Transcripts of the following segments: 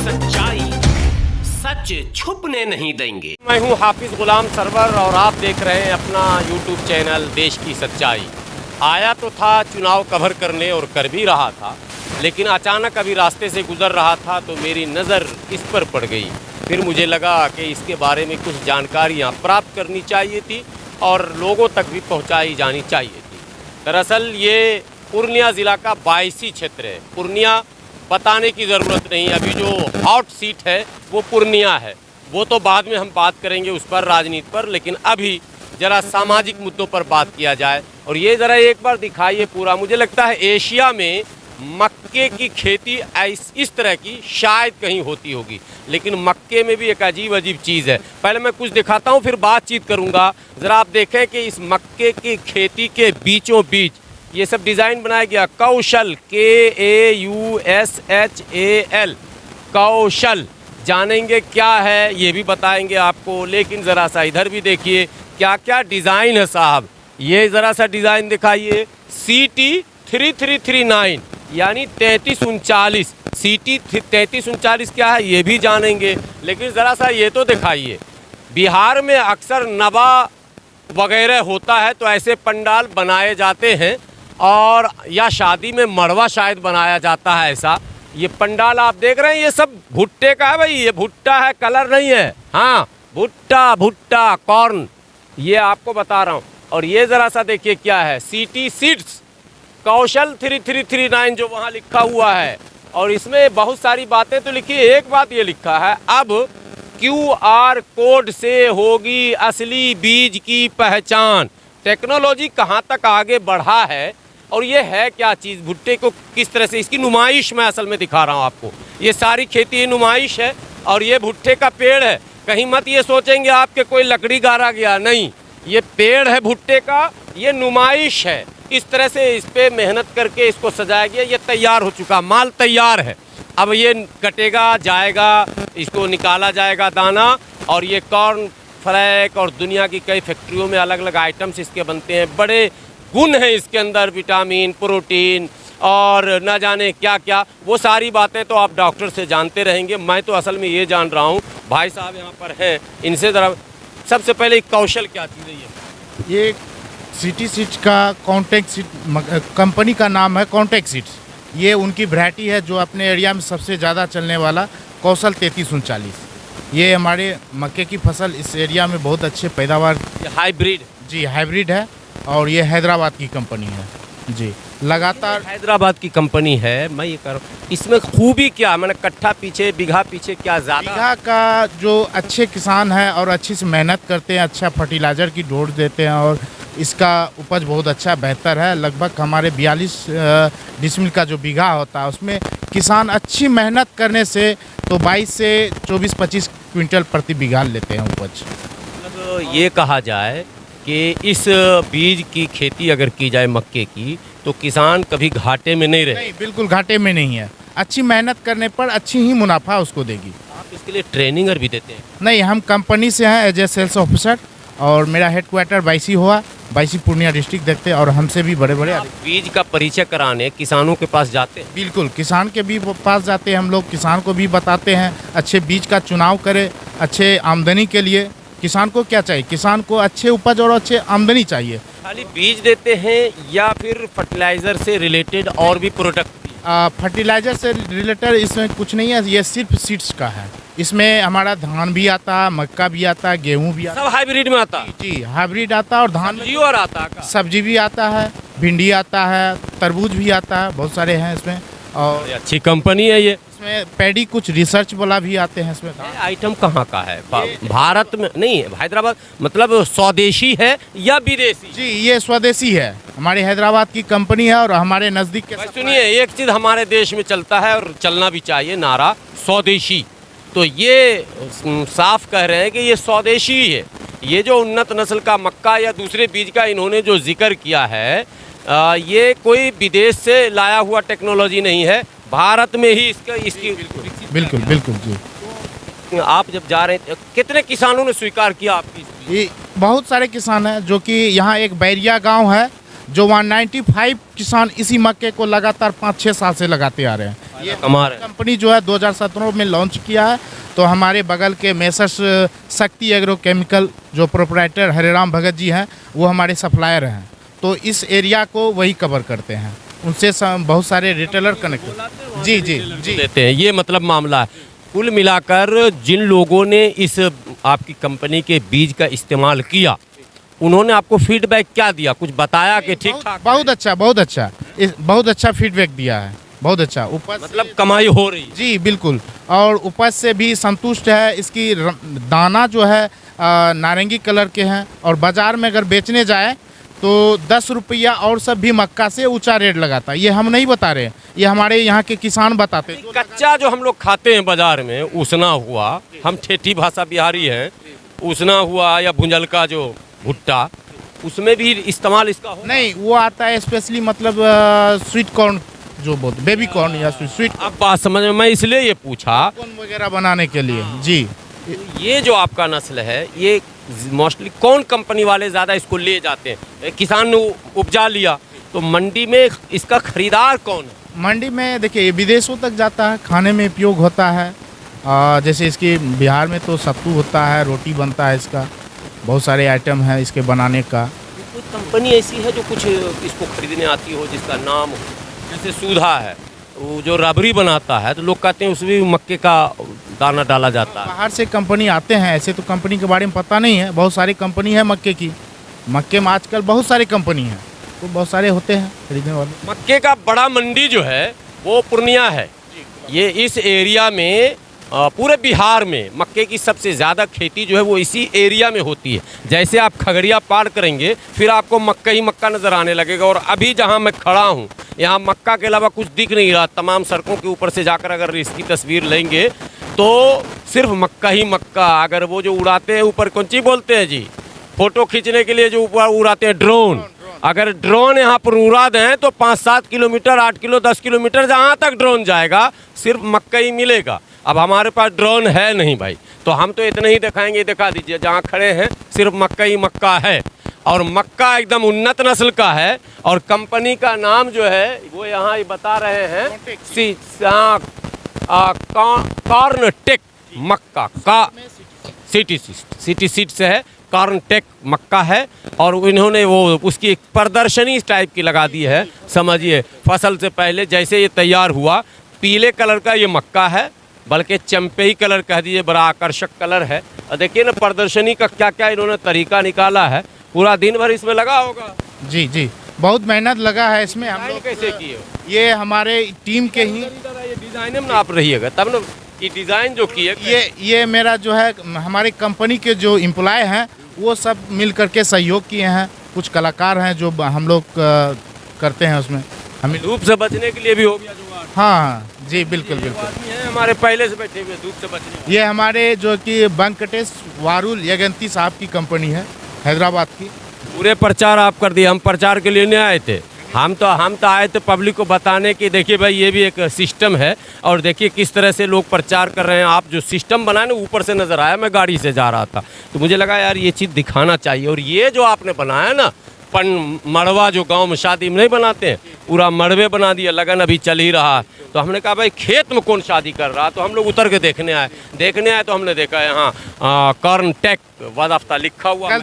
सच्चाई सच छुपने नहीं देंगे। मैं हूं हाफिज गुलाम सरवर और आप देख रहे हैं अपना यूट्यूब चैनल देश की सच्चाई। आया तो था चुनाव कवर करने और कर भी रहा था, लेकिन अचानक अभी रास्ते से गुजर रहा था तो मेरी नज़र इस पर पड़ गई। फिर मुझे लगा कि इसके बारे में कुछ जानकारियाँ प्राप्त करनी चाहिए थी और लोगों तक भी पहुँचाई जानी चाहिए थी। दरअसल ये पूर्णिया ज़िला का 22 क्षेत्र है। पूर्णिया बताने की ज़रूरत नहीं, अभी जो हॉट सीट है वो पूर्णिया है। वो तो बाद में हम बात करेंगे उस पर, राजनीति पर, लेकिन अभी ज़रा सामाजिक मुद्दों पर बात किया जाए। और ये ज़रा एक बार दिखाइए पूरा। मुझे लगता है एशिया में मक्के की खेती इस तरह की शायद कहीं होती होगी, लेकिन मक्के में भी एक अजीब चीज़ है। पहले मैं कुछ दिखाता हूँ फिर बातचीत करूँगा। ज़रा आप देखें कि इस मक्के की खेती के बीचों बीच ये सब डिज़ाइन बनाया गया। कौशल, KAUSHAL, कौशल। जानेंगे क्या है ये भी बताएंगे आपको, लेकिन ज़रा सा इधर भी देखिए क्या क्या डिज़ाइन है साहब। ये ज़रा सा डिज़ाइन दिखाइए। CT 3339 यानी 3339। CT 3339 क्या है ये भी जानेंगे, लेकिन ज़रा सा ये तो दिखाइए। बिहार में अक्सर नवा वगैरह होता है तो ऐसे पंडाल बनाए जाते हैं, और या शादी में मड़वा शायद बनाया जाता है ऐसा। ये पंडाल आप देख रहे हैं ये सब भुट्टे का है भाई, ये भुट्टा है, कलर नहीं है। हाँ, भुट्टा कॉर्न, ये आपको बता रहा हूँ। और ये ज़रा सा देखिए क्या है, CT सीड्स कौशल 3339 जो वहाँ लिखा हुआ है। और इसमें बहुत सारी बातें तो लिखी है। एक बात ये लिखा है, अब QR कोड से होगी असली बीज की पहचान। टेक्नोलॉजी कहाँ तक आगे बढ़ा है और ये है क्या चीज़। भुट्टे को किस तरह से, इसकी नुमाइश मैं असल में दिखा रहा हूँ आपको। ये सारी खेती ये नुमाइश है और ये भुट्टे का पेड़ है। कहीं मत ये सोचेंगे आपके कोई लकड़ी गाड़ा गया, नहीं, ये पेड़ है भुट्टे का, ये नुमाइश है। इस तरह से इस पर मेहनत करके इसको सजाया गया। ये तैयार हो चुका, माल तैयार है। अब ये कटेगा, जाएगा, इसको निकाला जाएगा दाना, और ये कॉर्न फ्लैक और दुनिया की कई फैक्ट्रियों में अलग अलग आइटम्स इसके बनते हैं। बड़े गुण हैं इसके अंदर, विटामिन, प्रोटीन और न जाने क्या क्या। वो सारी बातें तो आप डॉक्टर से जानते रहेंगे। मैं तो असल में ये जान रहा हूँ। भाई साहब यहाँ पर हैं, इनसे ज़रा सबसे पहले कौशल क्या चीज़ है ये CT सीड्स का कॉन्टैक्ट सीड कंपनी का नाम है। कॉन्टैक्ट सीड्स ये उनकी वैरायटी है जो अपने एरिया में सबसे ज़्यादा चलने वाला कौशल 3339। ये हमारे मक्के की फसल इस एरिया में बहुत अच्छे पैदावार। हाइब्रिड? जी हाइब्रिड है, और ये हैदराबाद की कंपनी है जी। लगातार हैदराबाद की कंपनी है। मैं ये कर, इसमें खूबी क्या, मैंने कट्ठा पीछे बीघा पीछे क्या ज़्यादा? बीघा का जो अच्छे किसान हैं और अच्छी से मेहनत करते हैं, अच्छा फर्टिलाइज़र की डोज देते हैं और इसका उपज बहुत अच्छा बेहतर है। लगभग हमारे 42 डिसमिल का जो बीघा होता है उसमें किसान अच्छी मेहनत करने से तो 22 से 24-25 क्विंटल प्रति बीघा लेते हैं उपज। मतलब ये कहा जाए कि इस बीज की खेती अगर की जाए मक्के की तो किसान कभी घाटे में नहीं रहे। नहीं, बिल्कुल घाटे में नहीं है। अच्छी मेहनत करने पर अच्छी ही मुनाफा उसको देगी। आप इसके लिए ट्रेनिंग भी देते हैं? नहीं, हम कंपनी से हैं एज ए सेल्स ऑफिसर, और मेरा हेडक्वार्टर 22 हुआ, 22 पूर्णिया डिस्ट्रिक्ट देखते हैं, और हमसे भी बड़े बड़े बीज का परिचय कराने किसानों के पास जाते हैं? बिल्कुल, किसान के भी पास जाते हैं हम लोग। किसान को भी बताते हैं अच्छे बीज का चुनाव करे अच्छे आमदनी के लिए। किसान को क्या चाहिए, किसान को अच्छे उपज और अच्छे आमदनी चाहिए। खाली बीज देते हैं या फिर फर्टिलाइज़र से रिलेटेड और भी प्रोडक्ट? फर्टिलाइज़र से रिलेटेड इसमें कुछ नहीं है, ये सिर्फ सीड्स का है। इसमें हमारा धान भी आता है, मक्का भी आता है, गेहूँ भी आता है। सब हाइब्रिड में आता है? जी, हाइब्रिड आता है। और धान सब्जी और आता है? सब्जी भी आता है, भिंडी आता है, तरबूज भी आता है, बहुत सारे हैं इसमें। और अच्छी कंपनी है ये। इसमें पैडी कुछ रिसर्च वाला भी आते हैं इसमें। आइटम कहाँ का है? भारत में नहीं, हैदराबाद मतलब स्वदेशी है या विदेशी? जी, ये स्वदेशी है, हमारे हैदराबाद की कंपनी है और हमारे नज़दीक के। सुनिए, एक चीज़ हमारे देश में चलता है और चलना भी चाहिए, नारा स्वदेशी। तो ये साफ कह रहे हैं कि ये स्वदेशी ही है। ये जो उन्नत नस्ल का मक्का या दूसरे बीज का इन्होंने जो जिक्र किया है, ये कोई विदेश से लाया हुआ टेक्नोलॉजी नहीं है, भारत में ही इसकी बिल्कुल जी। आप जब जा रहे थे कितने किसानों ने स्वीकार किया आपकी? ये बहुत सारे किसान हैं, जो कि यहाँ एक बैरिया गांव है जो 195 किसान इसी मक्के को लगातार 5-6 साल से लगाते आ रहे हैं। ये कमा रहे हैं। कंपनी जो है 2017 में लॉन्च किया है। तो हमारे बगल के मेसर्स शक्ति एग्रो केमिकल जो प्रोप्राइटर हरिराम भगत जी हैं, वो हमारे सप्लायर हैं। तो इस एरिया को वही कवर करते हैं, उनसे बहुत सारे रिटेलर कनेक्ट जी जी जी देते हैं, ये मतलब मामला है। कुल मिलाकर जिन लोगों ने इस आपकी कंपनी के बीज का इस्तेमाल किया, उन्होंने आपको फीडबैक क्या दिया, कुछ बताया कि ठीक ठाक? बहुत अच्छा बहुत अच्छा फीडबैक दिया है, बहुत अच्छा। उपज मतलब कमाई हो रही है। जी बिल्कुल, और उपज से भी संतुष्ट है। इसकी दाना जो है नारंगी कलर के हैं, और बाज़ार में अगर बेचने जाए तो 10 रुपया और सब भी मक्का से ऊंचा रेट लगाता है। ये हम नहीं बता रहे, ये हमारे यहाँ के किसान बताते हैं। कच्चा जो हम लोग खाते हैं बाजार में, उसना हुआ, हम ठेठी भाषा बिहारी हैं, उसना हुआ या भुंजलका जो भुट्टा, उसमें भी इस्तेमाल इसका हो? नहीं, वो आता है स्पेशली मतलब स्वीट कॉर्न जो बोलते, बेबी कॉर्न या स्वीट अब बात समझ में, मैं इसलिए ये पूछा, कॉर्न वगैरह बनाने के लिए। जी, ये जो आपका नस्ल है, ये मोस्टली कौन कंपनी वाले ज़्यादा इसको ले जाते हैं? किसान ने उपजा लिया तो मंडी में इसका खरीदार कौन है? मंडी में देखिए, ये विदेशों तक जाता है, खाने में उपयोग होता है। जैसे इसके बिहार में तो सत्तू होता है, रोटी बनता है इसका, बहुत सारे आइटम है इसके बनाने का। कोई कंपनी ऐसी है जो कुछ इसको खरीदने आती हो, जिसका नाम हो? जैसे सुधा है, वो जो रबड़ी बनाता है, तो लोग कहते हैं उसमें भी मक्के का दाना डाला जाता है। बाहर से कंपनी आते हैं, ऐसे तो कंपनी के बारे में पता नहीं है। बहुत सारी कंपनी है मक्के की, मक्के में आजकल बहुत सारी कंपनी है, तो बहुत सारे होते हैं खरीदने वाले। मक्के का बड़ा मंडी जो है वो पूर्णिया है। ये इस एरिया में पूरे बिहार में मक्के की सबसे ज़्यादा खेती जो है वो इसी एरिया में होती है। जैसे आप खगड़िया पार करेंगे, फिर आपको मक्का ही मक्का नज़र आने लगेगा। और अभी जहाँ मैं खड़ा हूँ, यहाँ मक्का के अलावा कुछ दिख नहीं रहा। तमाम सड़कों के ऊपर से जाकर अगर इसकी तस्वीर लेंगे तो सिर्फ मक्का ही मक्का। अगर वो जो उड़ाते हैं ऊपर, कौन सी बोलते हैं जी, फ़ोटो खींचने के लिए जो ऊपर उड़ाते हैं, ड्रोन, अगर ड्रोन यहाँ पर उड़ा दें तो 5-7 किलोमीटर, 8 किलो 10 किलोमीटर जहाँ तक ड्रोन जाएगा, सिर्फ मक्का ही मिलेगा। अब हमारे पास ड्रोन है नहीं भाई, तो हम तो इतने ही दिखाएंगे। दिखा दीजिए, जहाँ खड़े हैं सिर्फ मक्का ही मक्का है, और मक्का एकदम उन्नत नस्ल का है। और कंपनी का नाम जो है वो यहाँ बता रहे हैं, कॉर्नटेक मक्का का सिटी सीड से है, कॉर्नटेक मक्का है। और इन्होंने वो उसकी एक प्रदर्शनी इस टाइप की लगा दी है। समझिए, फसल से पहले जैसे ये तैयार हुआ, पीले कलर का ये मक्का है, बल्कि चंपेई कलर कह दीजिए, बड़ा आकर्षक कलर है। और देखिए ना प्रदर्शनी का क्या क्या इन्होंने तरीका निकाला है। पूरा दिन भर इसमें लगा होगा। जी जी, बहुत मेहनत लगा है इसमें। हम लोग कैसे किए? ये हमारे टीम के ही डिजाइन में आप रहिएगा तब ना, ये डिज़ाइन जो किए। ये मेरा जो है, हमारे कंपनी के जो एम्प्लॉय हैं वो सब मिल करके सहयोग किए हैं। कुछ कलाकार हैं जो हम लोग करते हैं उसमें। हमें धूप से बचने के लिए भी हो गया जुगाड़। हाँ जी, बिल्कुल बिल्कुल। आदमी है हमारे पहले से बैठे हुए धूप से बचने। ये हमारे जो कि वेंकटेश वारुल यगंती साहब की कंपनी है, हैदराबाद की। पूरे प्रचार आप कर दिए। हम प्रचार के लिए नहीं आए थे, हम तो आए थे पब्लिक को बताने की देखिए भाई ये भी एक सिस्टम है। और देखिए किस तरह से लोग प्रचार कर रहे हैं। आप जो सिस्टम बनाए ना, ऊपर से नज़र आया, मैं गाड़ी से जा रहा था तो मुझे लगा यार ये चीज़ दिखाना चाहिए। और ये जो आपने बनाया ना, मड़वा जो गांव में शादी में नहीं बनाते हैं, पूरा मड़वे बना दिया, लगन अभी चल ही रहा है। तो हमने कहा भाई खेत में कौन शादी कर रहा, तो हम लोग उतर के देखने आए तो हमने देखा यहाँ कॉर्नटेक वादाफ्ता लिखा हुआ।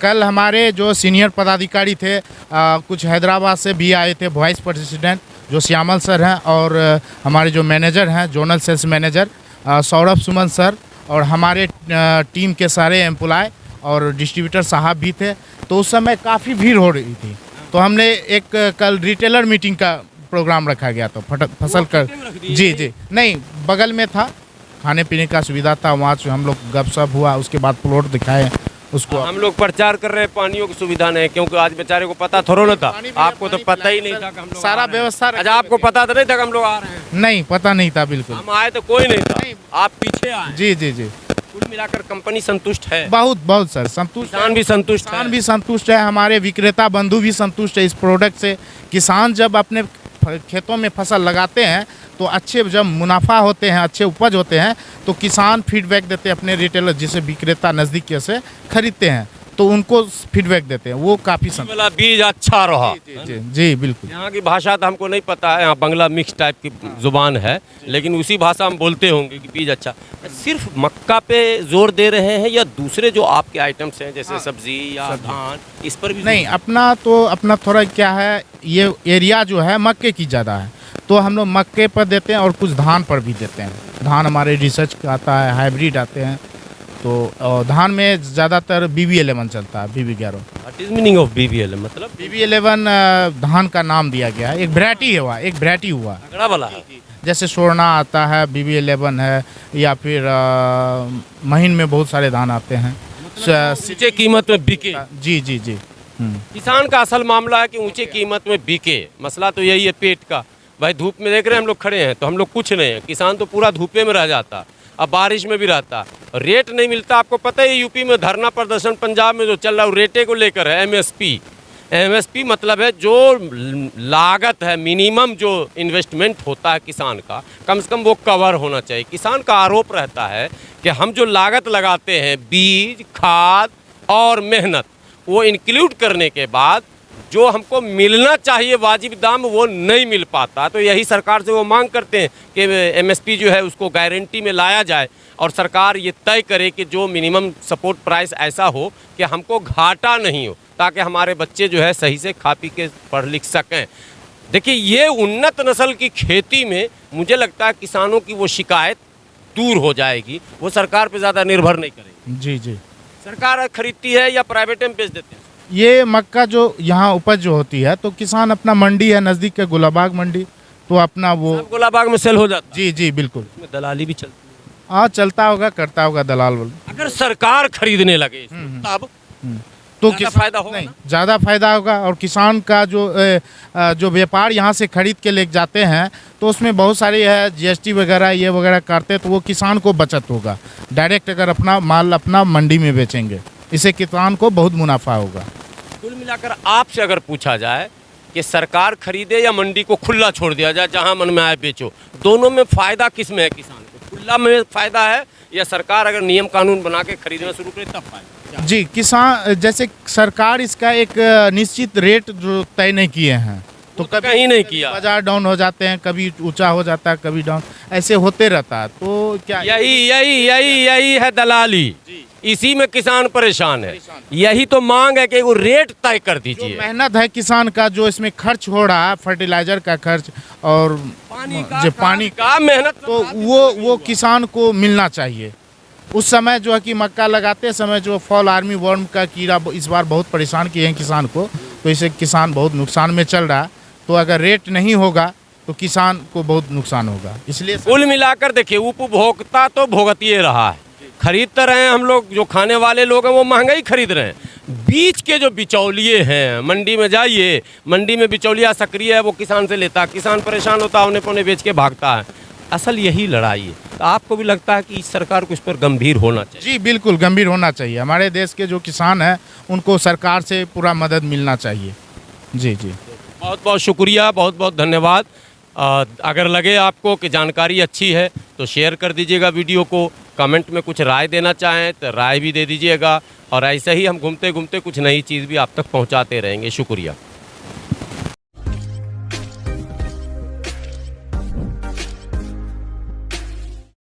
कल हमारे जो सीनियर पदाधिकारी थे, कुछ हैदराबाद से भी आए थे, वाइस प्रेसिडेंट जो श्यामल सर हैं, और हमारे जो मैनेजर हैं, zonal sales manager Saurabh Suman sir, और हमारे टीम के सारे एम्प्लॉय और डिस्ट्रीब्यूटर साहब भी थे। तो उस समय काफ़ी भीड़ हो रही थी, तो हमने एक कल रिटेलर मीटिंग का प्रोग्राम रखा गया। तो फसल कर जी जी, नहीं बगल में था, खाने पीने का सुविधा था, वहाँ से हम लोग गपशप हुआ, उसके बाद प्लॉट दिखाए उसको। हम लोग प्रचार कर रहे हैं, पानियों की सुविधा नहीं, क्योंकि आज बेचारे को पता थोड़ा ना था। आपको तो पता ही नहीं था कि हम लोग सारा व्यवस्था। अच्छा, आपको पता तो नहीं था कि हम लोग आ रहे हैं? नहीं, पता नहीं था बिल्कुल। हम आए तो कोई नहीं था, आप पीछे आए। जी जी जी, कुल मिलाकर कंपनी संतुष्ट है? बहुत सर संतुष्ट। किसान भी संतुष्ट है? किसान भी संतुष्ट है, हमारे विक्रेता बंधु भी संतुष्ट है इस प्रोडक्ट से। किसान जब अपने खेतों में फसल लगाते हैं तो अच्छे, जब मुनाफा होते हैं, अच्छे उपज होते हैं, तो किसान फीडबैक देते हैं अपने रिटेलर, जिसे विक्रेता नज़दीक से खरीदते हैं। तो उनको फीडबैक देते हैं, वो काफ़ी ये वाला बीज अच्छा रहा। जी बिल्कुल। यहाँ की भाषा तो हमको नहीं पता है, यहाँ बंगला मिक्स टाइप की जुबान है, लेकिन उसी भाषा हम बोलते होंगे कि बीज अच्छा। सिर्फ मक्का पे जोर दे रहे हैं या दूसरे जो आपके आइटम्स हैं जैसे सब्जी या धान, इस पर भी? नहीं, अपना थोड़ा क्या है, ये एरिया जो है मक्के की ज़्यादा है, तो हम लोग मक्के पर देते हैं और कुछ धान पर भी देते हैं। धान हमारे रिसर्च का आता है, हाइब्रिड आते हैं, तो धान में ज़्यादातर BB11 चलता है, BB11। What is meaning of BB11? मतलब BB11 धान का नाम दिया गया है, एक वैरायटी हुआ। तगड़ा वाला है। जैसे स्वर्णा आता है, BB11 है, या फिर महीन में बहुत सारे धान आते हैं। ऊंचे कीमत में बिके। जी जी जी। किसान का असल मामला है कि ऊंचे कीमत में बिके। मसला तो यही है पेट का। भाई धूप में देख रहे हैं हम लोग खड़े हैं, तो हम लोग कुछ नहीं है, किसान तो पूरा धूपे में रह जाता, अब बारिश में भी रहता, रेट नहीं मिलता। आपको पता है यूपी में धरना प्रदर्शन पंजाब में जो चल रहा है रेटे को लेकर है। MSP मतलब है जो लागत है, मिनिमम जो इन्वेस्टमेंट होता है किसान का, कम से कम वो कवर होना चाहिए। किसान का आरोप रहता है कि हम जो लागत लगाते हैं बीज, खाद और मेहनत, वो इंक्लूड करने के बाद जो हमको मिलना चाहिए वाजिब दाम वो नहीं मिल पाता। तो यही सरकार से वो मांग करते हैं कि MSP जो है उसको गारंटी में लाया जाए और सरकार ये तय करे कि जो मिनिमम सपोर्ट प्राइस ऐसा हो कि हमको घाटा नहीं हो, ताकि हमारे बच्चे जो है सही से खा पी के पढ़ लिख सकें। देखिए ये उन्नत नस्ल की खेती में मुझे लगता है किसानों की वो शिकायत दूर हो जाएगी, वो सरकार पे ज़्यादा निर्भर नहीं करेगी। जी जी। सरकार खरीदती है या प्राइवेट में बेच देते हैं? ये मक्का जो यहाँ उपज जो होती है, तो किसान अपना मंडी है नज़दीक के गुलाबाग मंडी, तो अपना वो गुलाबाग में सेल हो जाता। जी जी बिल्कुल। इसमें दलाली भी चलती है। हाँ, चलता होगा, करता होगा दलाल वाल। अगर सरकार खरीदने लगे तब तो ज़्यादा फायदा होगा नहीं, ना? ज़्यादा फायदा होगा। और किसान का जो व्यापार यहाँ से खरीद के ले जाते हैं, तो उसमें बहुत सारी है GST वगैरह ये वगैरह काटते हैं, तो वो किसान को बचत होगा। डायरेक्ट अगर अपना माल अपना मंडी में बेचेंगे, इससे किसान को बहुत मुनाफा होगा। कुल मिलाकर आपसे अगर पूछा जाए कि सरकार खरीदे या मंडी को खुला छोड़ दिया जाए, जहां मन में आए बेचो, दोनों में फायदा किस में है किसान को? खुला में फायदा है या सरकार अगर नियम कानून बना के खरीदना शुरू करे तब फायदा? जी, किसान जैसे सरकार इसका एक निश्चित रेट जो तय नहीं किए हैं, तो कभी कहीं नहीं किया। बाजार डाउन हो जाते हैं, कभी ऊंचा हो जाता है, कभी डाउन, ऐसे होते रहता है। तो क्या यही है दलाली, इसी में किसान परेशान है। यही तो मांग है कि वो रेट तय कर जो दीजिए। मेहनत है किसान का, जो इसमें खर्च हो रहा है, फर्टिलाइजर का खर्च और पानी का मेहनत, तो वो किसान को मिलना चाहिए। उस समय जो है कि मक्का लगाते समय जो फॉल आर्मी वर्म का कीड़ा इस बार बहुत परेशान किए हैं किसान को, तो इसे किसान बहुत नुकसान में चल रहा है। तो अगर रेट नहीं होगा तो किसान को बहुत नुकसान होगा। इसलिए कुल मिलाकर देखिए उपभोक्ता तो भुगत ही रहा है, खरीद तो रहे हैं हम लोग, जो खाने वाले लोग हैं वो महंगा ही खरीद रहे हैं। बीच के जो बिचौलिए हैं, मंडी में जाइए, मंडी में बिचौलिया सक्रिय है, वो किसान से लेता, किसान परेशान होता, औने पौने बेच के भागता है। असल यही लड़ाई है। तो आपको भी लगता है कि सरकार को इस पर गंभीर होना चाहिए? जी बिल्कुल, गंभीर होना चाहिए। हमारे देश के जो किसान हैं उनको सरकार से पूरा मदद मिलना चाहिए। जी जी, बहुत बहुत शुक्रिया, बहुत बहुत धन्यवाद। अगर लगे आपको कि जानकारी अच्छी है तो शेयर कर दीजिएगा वीडियो को, कमेंट में कुछ राय देना चाहें तो राय भी दे दीजिएगा, और ऐसे ही हम घूमते घूमते कुछ नई चीज़ भी आप तक पहुंचाते रहेंगे। शुक्रिया।